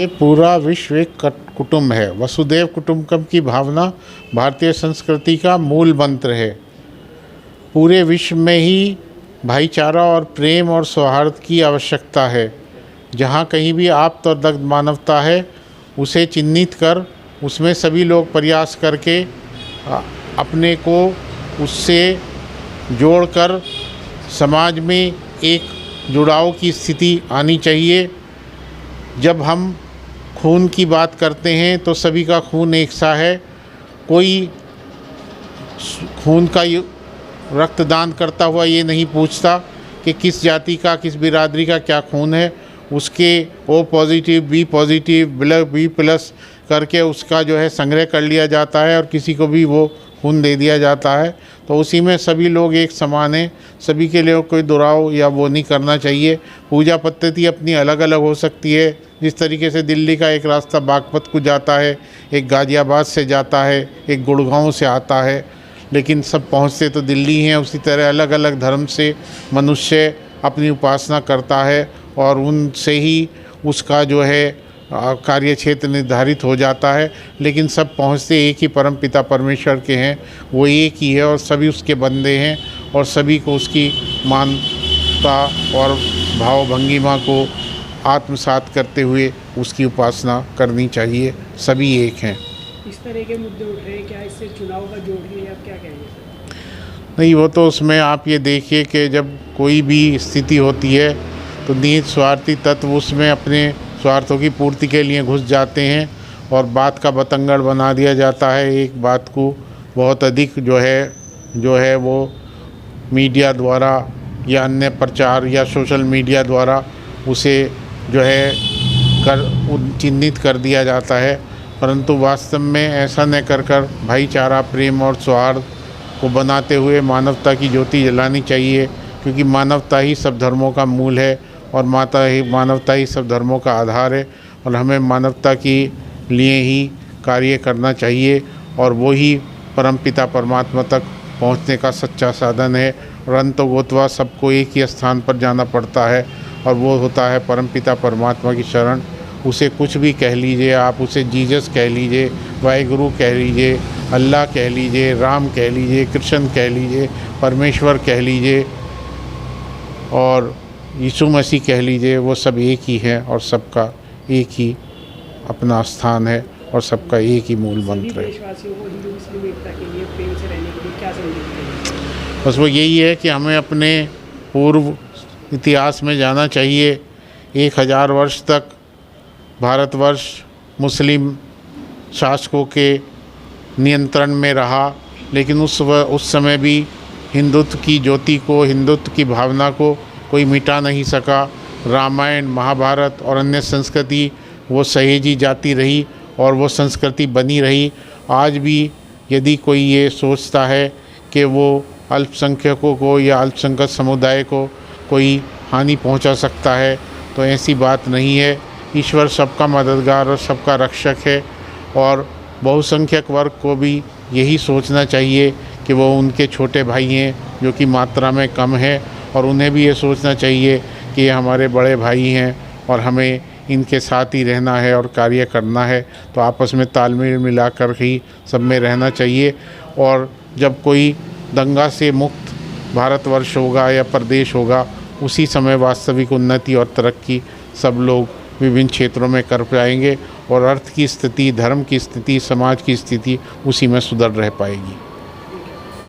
ये पूरा विश्व एक कुटुंब है। वसुधैव कुटुंबकम की भावना भारतीय संस्कृति का मूल मंत्र है। पूरे विश्व में ही भाईचारा और प्रेम और सौहार्द की आवश्यकता है। जहाँ कहीं भी आप्त और दग्ध मानवता है, उसे चिन्हित कर उसमें सभी लोग प्रयास करके अपने को उससे जोड़कर समाज में एक जुड़ाव की स्थिति आनी चाहिए। जब हम खून की बात करते हैं तो सभी का खून एक सा है। कोई खून का रक्तदान करता हुआ ये नहीं पूछता कि किस जाति का, किस बिरादरी का क्या खून है। उसके O positive, B positive, B plus करके उसका जो है संग्रह कर लिया जाता है और किसी को भी वो खून दे दिया जाता है। तो उसी में सभी लोग एक समान हैं, सभी के लिए कोई दुराव या वो नहीं करना चाहिए। पूजा पद्धति अपनी अलग अलग हो सकती है। जिस तरीके से दिल्ली का एक रास्ता बागपत को जाता है, एक गाज़ियाबाद से जाता है, एक गुड़गांव से आता है, लेकिन सब पहुँचते तो दिल्ली हैं। उसी तरह अलग अलग धर्म से मनुष्य अपनी उपासना करता है और उनसे ही उसका जो है कार्य क्षेत्र निर्धारित हो जाता है। लेकिन सब पहुँचते एक ही परम पिता परमेश्वर के हैं, वो एक ही है और सभी उसके बंदे हैं और सभी को उसकी मानता और भाव भंगिमा को आत्मसात करते हुए उसकी उपासना करनी चाहिए। सभी एक हैं। इस तरह के मुद्दे उठ रहे हैं, क्या इससे चुनाव का जोड़ रही है, आप क्या कहेंगे? नहीं, वो तो उसमें आप ये देखिए कि जब कोई भी स्थिति होती है तो निहित स्वार्थी तत्व उसमें अपने स्वार्थों की पूर्ति के लिए घुस जाते हैं और बात का बतंगड़ बना दिया जाता है। एक बात को बहुत अधिक जो है वो मीडिया द्वारा या अन्य प्रचार या सोशल मीडिया द्वारा उसे जो है चिन्हित कर दिया जाता है। परंतु वास्तव में ऐसा न कर भाईचारा, प्रेम और सौहार्द को बनाते हुए मानवता की ज्योति जलानी चाहिए, क्योंकि मानवता ही सब धर्मों का मूल है और मानवता ही सब धर्मों का आधार है। और हमें मानवता के लिए ही कार्य करना चाहिए और वो ही परमपिता परमात्मा तक पहुंचने का सच्चा साधन है। और अंततोगत्वा सबको एक ही स्थान पर जाना पड़ता है और वो होता है परमपिता परमात्मा की शरण। उसे कुछ भी कह लीजिए आप, उसे जीसस कह लीजिए, वाहिगुरु कह लीजिए, अल्लाह कह लीजिए, राम कह लीजिए, कृष्ण कह लीजिए, परमेश्वर कह लीजिए और यीशु मसीह कह लीजिए, वो सब एक ही है और सबका एक ही अपना स्थान है और सबका एक ही मूल मंत्र है। देशवासियों को हिंदू मुस्लिम एकता के लिए, प्रेम से रहने के लिए क्या संदेश देंगे? बस वो यही है कि हमें अपने पूर्व इतिहास में जाना चाहिए। 1000 वर्ष तक भारतवर्ष मुस्लिम शासकों के नियंत्रण में रहा, लेकिन उस समय भी हिंदुत्व की ज्योति को, हिंदुत्व की भावना को कोई मिटा नहीं सका। रामायण, महाभारत और अन्य संस्कृति वो सहेजी जाती रही और वो संस्कृति बनी रही। आज भी यदि कोई ये सोचता है कि वो अल्पसंख्यकों को या अल्पसंख्यक समुदाय को कोई हानि पहुंचा सकता है, तो ऐसी बात नहीं है। ईश्वर सबका मददगार और सबका रक्षक है और बहुसंख्यक वर्ग को भी यही सोचना चाहिए कि वो उनके छोटे भाई हैं जो कि मात्रा में कम है, और उन्हें भी ये सोचना चाहिए कि ये हमारे बड़े भाई हैं और हमें इनके साथ ही रहना है और कार्य करना है। तो आपस में तालमेल मिलाकर ही सब में रहना चाहिए। और जब कोई दंगा से मुक्त भारतवर्ष होगा या प्रदेश होगा, उसी समय वास्तविक उन्नति और तरक्की सब लोग विभिन्न क्षेत्रों में कर पाएंगे और अर्थ की स्थिति, धर्म की स्थिति, समाज की स्थिति उसी में सुधर रह पाएगी।